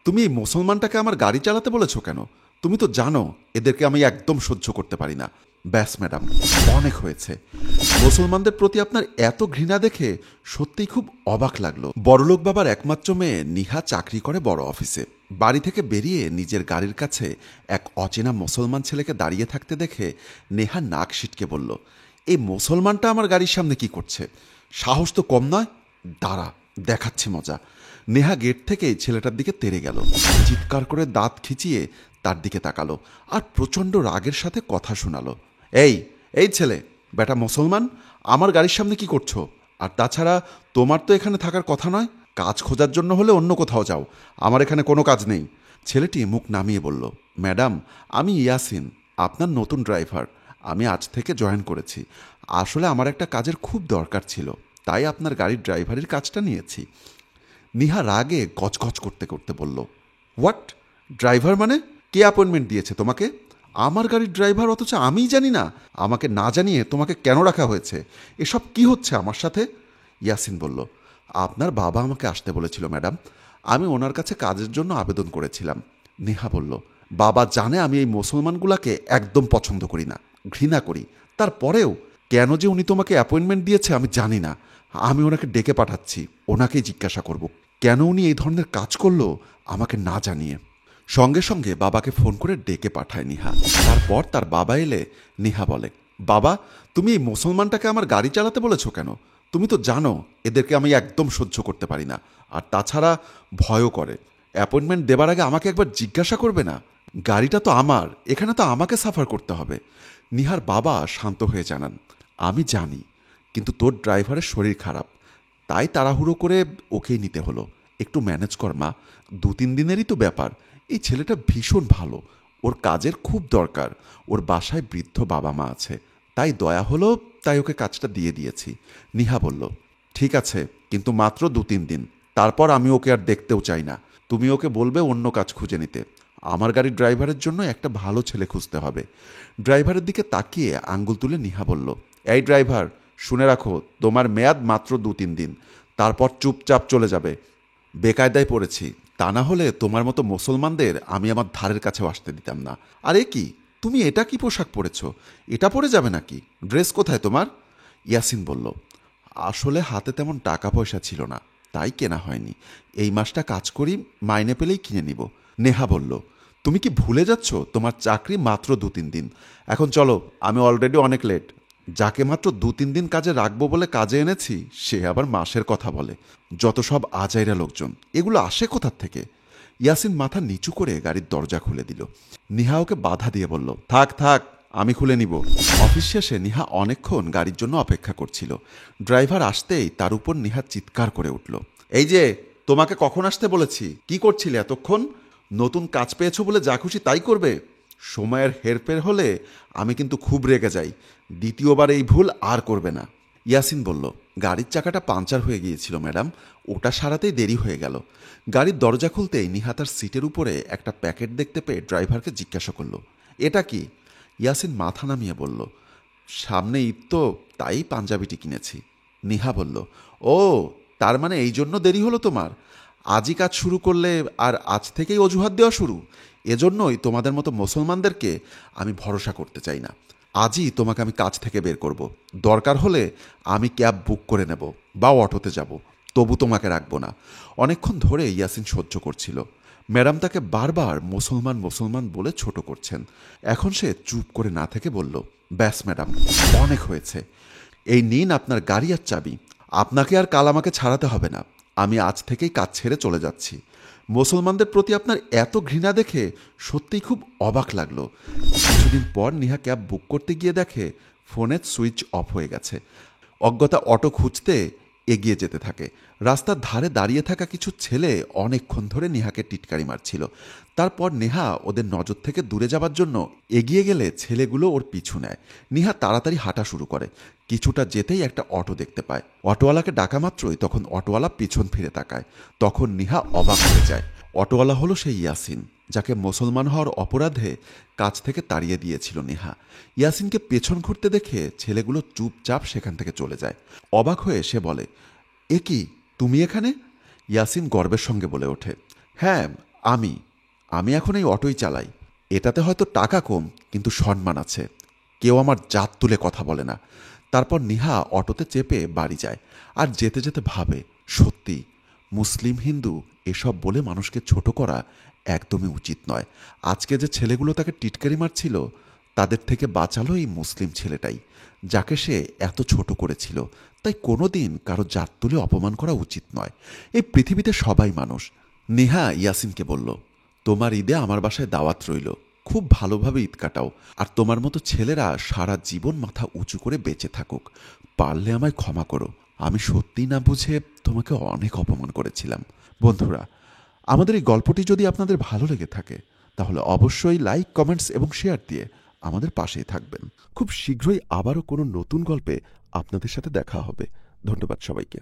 তুমি এই মুসলমানটাকে আমার গাড়ি চালাতে বলেছো কেন? তুমি তো জানো এদেরকে আমি একদম সহ্য করতে পারি না। ব্যাস ম্যাডাম, অনেক হয়েছে। মুসলমানদের প্রতি আপনার এত ঘৃণা দেখে সত্যিই খুব অবাক লাগলো। বড়লোক বাবার একমাত্র মেয়ে নিহা চাকরি করে বড় অফিসে। বাড়ি থেকে বেরিয়ে নিজের গাড়ির কাছে এক অচেনা মুসলমান ছেলেকে দাঁড়িয়ে থাকতে দেখে নেহা নাক সিটকে বলল, এই মুসলমানটা আমার গাড়ির সামনে কি করছে? সাহস তো কম নয়। দাঁড়া, দেখাচ্ছে মজা। নেহা গেট থেকেই ছেলেটার দিকে তেড়ে গেল, চিৎকার করে দাঁত খিচিয়ে তার দিকে তাকালো আর প্রচণ্ড রাগের সাথে কথা শোনালো। এই এই ছেলে, বেটা মুসলমান, আমার গাড়ির সামনে কি করছো? আর তাছাড়া তোমার তো এখানে থাকার কথা নয়। কাজ খোঁজার জন্য হলে অন্য কোথাও যাও, আমার এখানে কোনো কাজ নেই। ছেলেটি মুখ নামিয়ে বলল, ম্যাডাম, আমি ইয়াসিন, আপনার নতুন ড্রাইভার। আমি আজ থেকে জয়েন করেছি। আসলে আমার একটা কাজের খুব দরকার ছিল, তাই আপনার গাড়ির ড্রাইভারের কাজটা নিয়েছি। নিহা রাগে গজগজ করতে করতে বলল, হোয়াট? ড্রাইভার মানে? কে অ্যাপয়েন্টমেন্ট দিয়েছে তোমাকে? আমার গাড়ির ড্রাইভার অথচ আমিই জানি না? আমাকে না জানিয়ে তোমাকে কেন রাখা হয়েছে? এসব কি হচ্ছে আমার সাথে? ইয়াসিন বলল, আপনার বাবা আমাকে আসতে বলেছিল ম্যাডাম, আমি ওনার কাছে কাজের জন্য আবেদন করেছিলাম। নেহা বলল, বাবা জানে আমি এই মুসলমানগুলাকে একদম পছন্দ করি না, ঘৃণা করি। তারপরেও কেন যে উনি তোমাকে অ্যাপয়েন্টমেন্ট দিয়েছে আমি জানি না। আমি ওনাকে ডেকে পাঠাচ্ছি, ওনাকেই জিজ্ঞাসা করব কেন উনি এই ধরনের কাজ করলো আমাকে না জানিয়ে। সঙ্গে সঙ্গে বাবাকে ফোন করে ডেকে পাঠায় নিহা। তারপর তার বাবা এলে নিহা বলে, বাবা, তুমি এই মুসলমানটাকে আমার গাড়ি চালাতে বলেছো কেন? তুমি তো জানো এদেরকে আমি একদম সহ্য করতে পারি না। আর তাছাড়া ভয়ও করে। অ্যাপয়েন্টমেন্ট দেবার আগে আমাকে একবার জিজ্ঞাসা করবে না? গাড়িটা তো আমার, এখানে তো আমাকে সাফার করতে হবে। নিহার বাবা শান্ত হয়ে জানান, আমি জানি, কিন্তু তোর ড্রাইভারের শরীর খারাপ, তাই তাড়াহুড়ো করে ওকেই নিতে হলো। একটু ম্যানেজ কর মা, 2-3 দিনেরই তো ব্যাপার। এই ছেলেটা ভীষণ ভালো, ওর কাজের খুব দরকার। ওর বাসায় বৃদ্ধ বাবা মা আছে, তাই দয়া হলো, তাই ওকে কাজটা দিয়ে দিয়েছি। নিহা বলল, ঠিক আছে, কিন্তু মাত্র 2-3 দিন, তারপর আমি ওকে আর দেখতেও চাই না। তুমি ওকে বলবে অন্য কাজ খুঁজে নিতে। আমার গাড়ির ড্রাইভারের জন্য একটা ভালো ছেলে খুঁজতে হবে। ড্রাইভারের দিকে তাকিয়ে আঙ্গুল তুলে নিহা বলল, এই ড্রাইভার, শুনে রাখো, তোমার মেয়াদ মাত্র 2-3 দিন, তারপর চুপচাপ চলে যাবে। বেকায়দায় পড়েছি, তা না হলে তোমার মতো মুসলমানদের আমি আমার ধারের কাছেও আসতে দিতাম না। আর এ কি, তুমি এটা কি পোশাক পরেছ? এটা পরে যাবে নাকি? ড্রেস কোথায় তোমার? ইয়াসিন বলল, আসলে হাতে তেমন টাকা পয়সা ছিল না, তাই কেনা হয়নি। এই মাসটা কাজ করি, মাইনে পেলেই কিনে নিব। নেহা বলল, তুমি কি ভুলে যাচ্ছ তোমার চাকরি মাত্র 2-3 দিন? এখন চলো, আমি অলরেডি অনেক লেট। যাকে মাত্র 2-3 দিন কাজে রাখবো বলে কাজে এনেছি, সে আবার মাসের কথা বলে। যত সব আজাইরা লোকজন, এগুলো আসে কোথার থেকে? ইয়াসিন মাথা নিচু করে গাড়ির দরজা খুলে দিল। নিহা ওকে বাধা দিয়ে বলল, থাক থাক, আমি খুলে নিব। অফিস শেষে নিহা অনেকক্ষণ গাড়ির জন্য অপেক্ষা করছিল। ড্রাইভার আসতেই তার উপর নিহা চিৎকার করে উঠল, এই যে, তোমাকে কখন আসতে বলেছি? কি করছিলে এতক্ষণ? নতুন কাজ পেয়েছো বলে যা খুশি তাই করবে? সময়ের হেরফের হলে আমি কিন্তু খুব রেগে যাই। দ্বিতীয়বার এই ভুল আর করবে না। ইয়াসিন বলল, গাড়ির চাকাটা পাঞ্চার হয়ে গিয়েছিল ম্যাডাম, ওটা সারাতেই দেরি হয়ে গেল। গাড়ির দরজা খুলতেই নিহা তার সিটের উপরে একটা প্যাকেট দেখতে পেয়ে ড্রাইভারকে জিজ্ঞাসা করল, এটা কি? ইয়াসিন মাথা নামিয়ে বলল, সামনে ঈদ তো, তাই পাঞ্জাবিটি কিনেছি। নিহা বলল, ও, তার মানে এই জন্য দেরি হলো তোমার? আজই কাজ শুরু করলে আর আজ থেকেই অজুহাত দেওয়া শুরু? এজন্যই তোমাদের মতো মুসলমানদেরকে আমি ভরসা করতে চাই না। আজই তোমাকে আমি কাজ থেকে বের করব। দরকার হলে আমি ক্যাব বুক করে নেব বা অটোতে যাব, তবু তোমাকে রাখবো না। অনেকক্ষণ ধরে ইয়াসিন সহ্য করছিল। ম্যাডাম তাকে বারবার মুসলমান মুসলমান বলে ছোট করছেন। এখন সে চুপ করে না থেকে বলল, ব্যাস ম্যাডাম, অনেক হয়েছে। এই নিন আপনার গাড়ি আর চাবি। আপনাকে আর কাল আমাকে ছাড়াতে হবে না। আমি আজ থেকেই কাজ ছেড়ে চলে যাচ্ছি। মুসলমানদের প্রতি আপনার এত ঘৃণা দেখে সত্যিই খুব অবাক লাগলো। কিছুদিন পর নিহা ক্যাব বুক করতে গিয়ে দেখে ফোনের সুইচ অফ হয়ে গেছে। অজ্ঞতা অটো খুঁজতে এগিয়ে যেতে থাকে। রাস্তার ধারে দাঁড়িয়ে থাকা কিছু ছেলে অনেকক্ষণ ধরে নেহাকে টিটকারি মারছিল। তারপর নেহা ওদের নজর থেকে দূরে যাবার জন্য এগিয়ে গেলে ছেলেগুলো ওর পিছু নেয়। নিহা তাড়াতাড়ি হাঁটা শুরু করে। কিছুটা যেতেই একটা অটো দেখতে পায়। অটোওয়ালাকে ডাকা মাত্রই তখন অটোওয়ালা পিছন ফিরে তাকায়। তখন নিহা অবাক হয়ে যায়। অটোওয়ালা হলো সেই ইয়াসিন, যাকে মুসলমান হওয়ার অপরাধে কাজ থেকে তাড়িয়ে দিয়েছিল নেহা। ইয়াসিনকে পেছন ঘুরতে দেখে ছেলেগুলো চুপচাপ সেখান থেকে চলে যায়। অবাক হয়ে সে বলে, এ কি, তুমি এখানে? ইয়াসিন গর্বের সঙ্গে বলে ওঠে, হ্যাঁ, আমি আমি এখন এই অটোই চালাই। এটাতে হয়তো টাকা কম, কিন্তু সম্মান আছে। কেউ আমার জাত তুলে কথা বলে না। তারপর নিহা অটোতে চেপে বাড়ি যায়। আর যেতে যেতে ভাবে, সত্যি মুসলিম হিন্দু এসব বলে মানুষকে ছোট করা একদমই উচিত নয়। আজকে যে ছেলেগুলো তাকে টিটকারি মারছিল, তাদের থেকে বাঁচালো এই মুসলিম ছেলেটাই, যাকে সে এত ছোট করেছিল। তাই কোনো দিন কারো জাত তুলে অপমান করা উচিত নয়। এই পৃথিবীতে সবাই মানুষ। নেহা ইয়াসিনকে বলল, তোমার ঈদে আমার বাসায় দাওয়াত রইল। খুব ভালোভাবে ঈদ কাটাও। আর তোমার মতো ছেলেরা সারা জীবন মাথা উঁচু করে বেঁচে থাকুক। পারলে আমায় ক্ষমা করো। আমি সত্যি না বুঝে তোমাকে অনেক অপমান করেছিলাম। বন্ধুরা, আমাদের এই গল্পটি যদি আপনাদের ভালো লেগে থাকে, তাহলে অবশ্যই লাইক, কমেন্টস এবং শেয়ার দিয়ে আমাদের পাশেই থাকবেন। খুব শীঘ্রই আবারও কোনো নতুন গল্পে আপনাদের সাথে দেখা হবে। ধন্যবাদ সবাইকে।